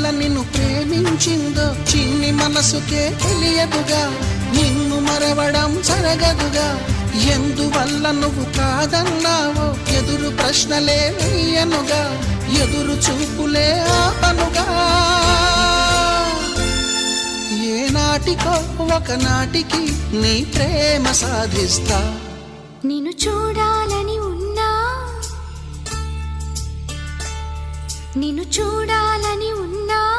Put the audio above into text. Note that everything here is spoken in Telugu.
నిన్ను ప్రేమించిందో చిన్ని మనసుకే తెలియదుగా. నిన్ను మరవడం జరగదుగా. ఎందువల్ల నువ్వు కాదన్నావో ఎదురు ప్రశ్నలే వేయనుగా. ఎదురు చూపులే ఆపనుగా. ఏనాటికో ఒకనాటికి నీ ప్రేమ సాధిస్తా. నిన్ను చూడాలని ఉన్నా, నిన్ను చూడాలని ఉన్నా.